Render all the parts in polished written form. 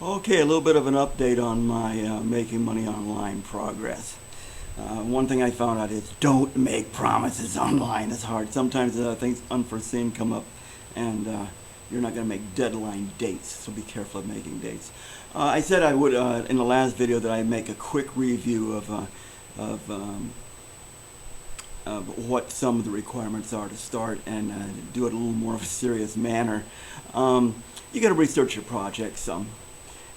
Okay, a little bit of an update on my making money online progress. One thing I found out is don't make promises online. It's hard. Sometimes things unforeseen come up, and you're not going to make deadline dates, so be careful of making dates. I said I would, in the last video, that I'd make a quick review of, what some of the requirements are to start and do it a little more of a serious manner. You got to research your project some.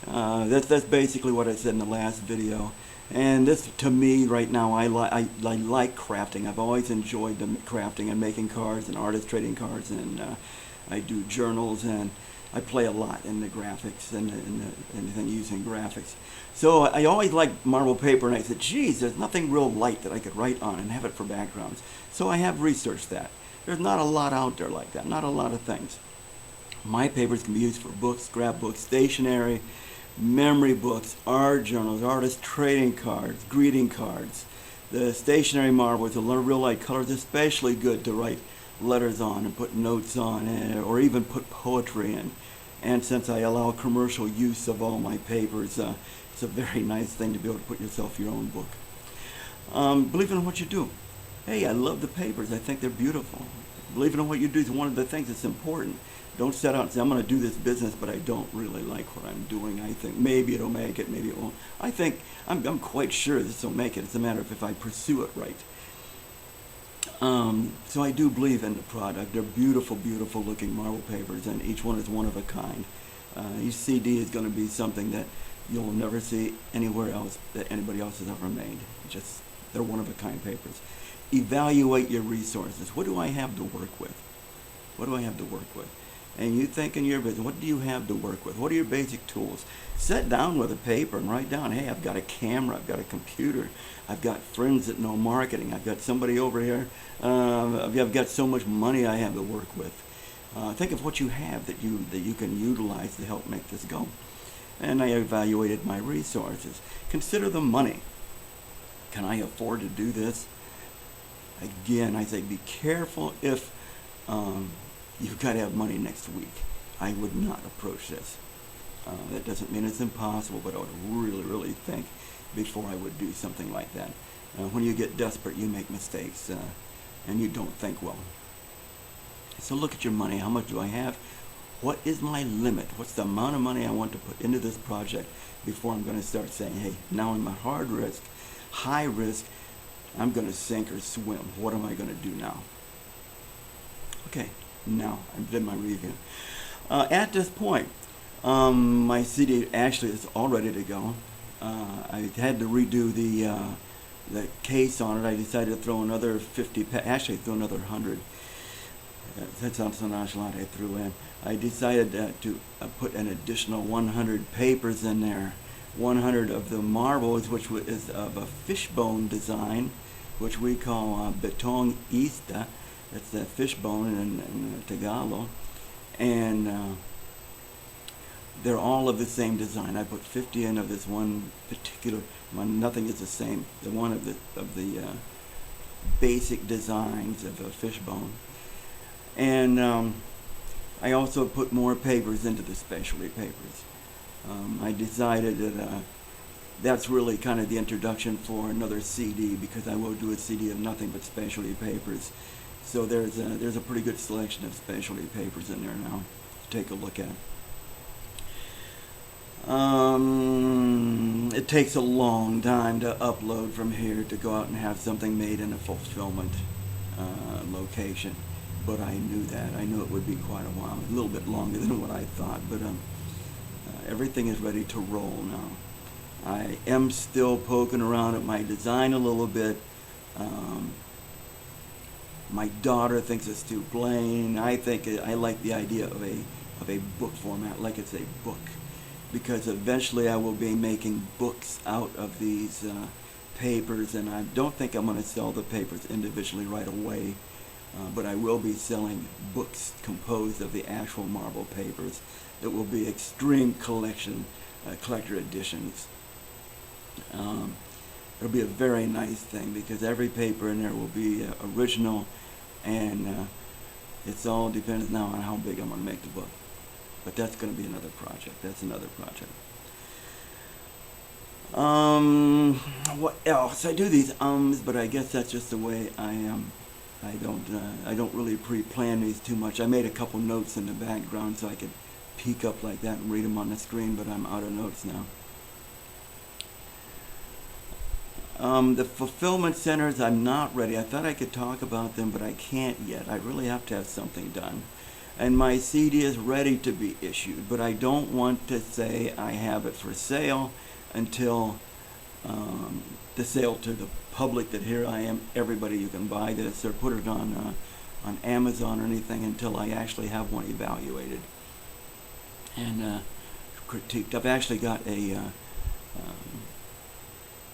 That's basically what I said in the last video. And this, to me, right now, I like crafting. I've always enjoyed the crafting and making cards and artist trading cards, and I do journals, and I play a lot in the graphics and anything using graphics. So I always liked marble paper, and I said, geez, there's nothing real light that I could write on and have it for backgrounds. So I have researched that. There's not a lot out there like that, not a lot of things. My papers can be used for books, scrapbooks, stationery, memory books, art journals, artist trading cards, greeting cards. The stationery marble with the real light colors is especially good to write letters on and put notes on, or even put poetry in. And since I allow commercial use of all my papers, it's a very nice thing to be able to put yourself your own book. Believe in what you do. Hey, I love the papers. I think they're beautiful. Believing in what you do is one of the things that's important. Don't set out and say, I'm going to do this business, but I don't really like what I'm doing. I think maybe it'll make it, maybe it won't. I'm quite sure this will make it. It's a matter of if I pursue it right. So I do believe in the product. They're beautiful, beautiful looking marble papers, and each one is one of a kind. Each CD is going to be something that you'll never see anywhere else that anybody else has ever made. They're one of a kind papers. Evaluate your resources. What do I have to work with? What do I have to work with? And you think in your business, what do you have to work with? What are your basic tools? Sit down with a paper and write down, hey, I've got a camera, I've got a computer, I've got friends that know marketing, I've got somebody over here, I've got so much money I have to work with. Think of what you have that you can utilize to help make this go. And I evaluated my resources. Consider the money. Can I afford to do this? Again, I say be careful if you've got to have money next week. I would not approach this. That doesn't mean it's impossible, but I would really, really think before I would do something like that. When you get desperate, you make mistakes, and you don't think well. So look at your money. How much do I have? What is my limit? What's the amount of money I want to put into this project before I'm going to start saying, hey, now I'm at high risk, I'm going to sink or swim. What am I going to do now? Okay. Now, I did my review. At this point, my CD actually is all ready to go. I had to redo the case on it. I decided to throw another 50, actually throw another 100. That sounds so nonchalant, I threw in. I decided to put an additional 100 papers in there. 100 of the marbles, which is of a fishbone design, which we call betong ista. It's a fishbone in Tagalog, and they're all of the same design. I put 50 in of this one particular one. Nothing is the same. The one of the basic designs of a fishbone, and I also put more papers into the specialty papers. I decided that that's really kind of the introduction for another CD, because I will do a CD of nothing but specialty papers. So there's a pretty good selection of specialty papers in there now to take a look at. It takes a long time to upload from here to go out and have something made in a fulfillment location. But I knew that. I knew it would be quite a while, a little bit longer than what I thought. But everything is ready to roll now. I am still poking around at my design a little bit. My daughter thinks it's too plain. I think I like the idea of a book format, like it's a book, because eventually I will be making books out of these papers, and I don't think I'm going to sell the papers individually right away, but I will be selling books composed of the actual marble papers. It will be extreme collector editions. It'll be a very nice thing, because every paper in there will be original, and it's all depends now on how big I'm going to make the book. But that's going to be another project. That's another project. What else? I do these but I guess that's just the way I am. I don't really pre-plan these too much. I made a couple notes in the background so I could peek up like that and read them on the screen, but I'm out of notes now. The fulfillment centers, I'm not ready. I thought I could talk about them, but I can't yet. I really have to have something done. And my CD is ready to be issued, but I don't want to say I have it for sale until the sale to the public, that here I am, everybody, you can buy this, or put it on Amazon or anything, until I actually have one evaluated and critiqued. I've actually got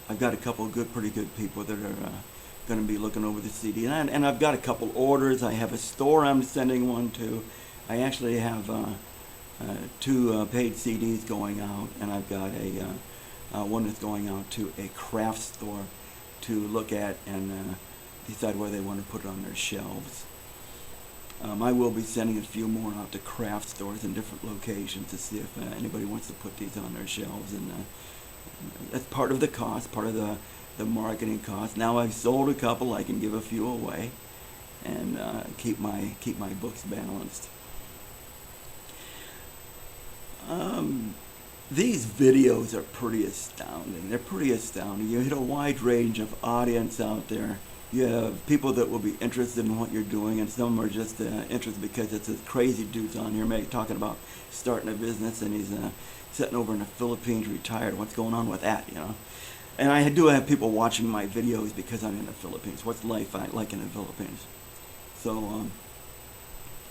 I've got a couple of pretty good people that are going to be looking over the CD, and I've got a couple orders. I have a store I'm sending one to. I actually have 2 paid CDs going out, and I've got one that's going out to a craft store to look at and decide where they want to put it on their shelves. I will be sending a few more out to craft stores in different locations to see if anybody wants to put these on their shelves, and that's part of the cost, part of the marketing cost. Now I've sold a couple, I can give a few away and keep my books balanced. These videos are pretty astounding. They're pretty astounding. You hit a wide range of audience out there. You have people that will be interested in what you're doing, and some are just interested because it's a crazy dude's on here talking about starting a business, and he's sitting over in the Philippines, retired. What's going on with that, you know? And I do have people watching my videos because I'm in the Philippines. What's life like in the Philippines? So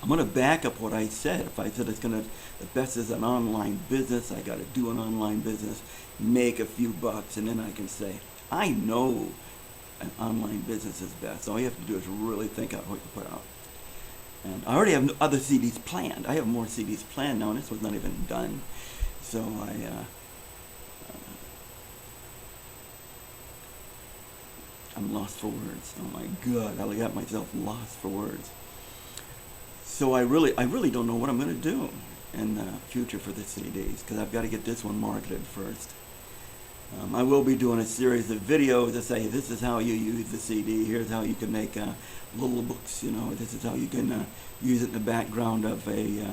I'm going to back up what I said. If I said the best is an online business, I got to do an online business, make a few bucks, and then I can say, I know an online business is best. All you have to do is really think out what you put out. And I already have other CDs planned. I have more CDs planned now, and this was not even done. So I'm lost for words. Oh my God, I got myself lost for words. So I really don't know what I'm going to do in the future for the CDs, because I've got to get this one marketed first. I will be doing a series of videos that say, this is how you use the CD, here's how you can make little books, you know, this is how you can use it in the background of a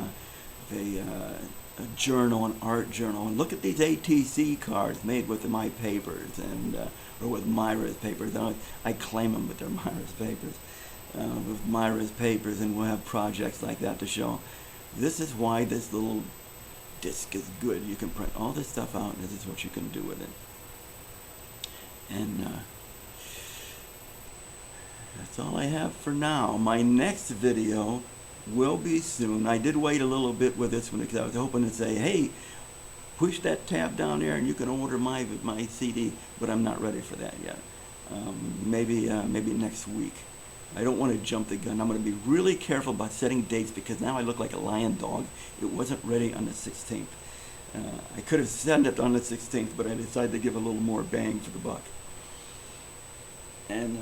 journal, an art journal. And look at these ATC cards made with my papers, and or with Myra's papers. I claim them, but they're Myra's papers. With Myra's papers, and we'll have projects like that to show. This is why this little disc is good. You can print all this stuff out, and this is what you can do with it. And that's all I have for now. My next video will be soon. I did wait a little bit with this one because I was hoping to say, hey, push that tab down there and you can order my CD, but I'm not ready for that yet. Maybe next week. I don't want to jump the gun. I'm going to be really careful about setting dates, because now I look like a lion dog. It wasn't ready on the 16th. I could have sent it on the 16th, but I decided to give a little more bang for the buck. And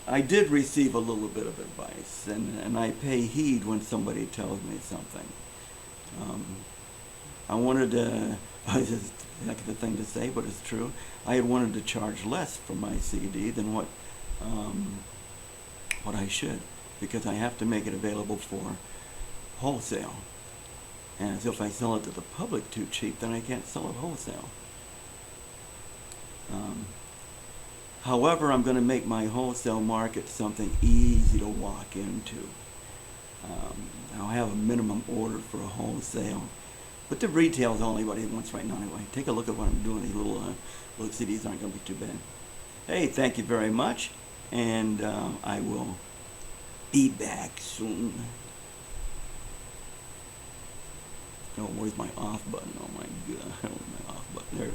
I did receive a little bit of advice, and I pay heed when somebody tells me something. I wanted to, it's just a heck of a thing to say, but it's true. I had wanted to charge less for my CD than what I should, because I have to make it available for wholesale. And so if I sell it to the public too cheap, then I can't sell it wholesale. However, I'm going to make my wholesale market something easy to walk into. I'll have a minimum order for a wholesale, but the retail is only what he wants right now anyway. Take a look at what I'm doing. These little CDs aren't going to be too bad. Hey, thank you very much, and I will be back soon. Oh, where's my off button? Oh my God, where's my off button? There it is.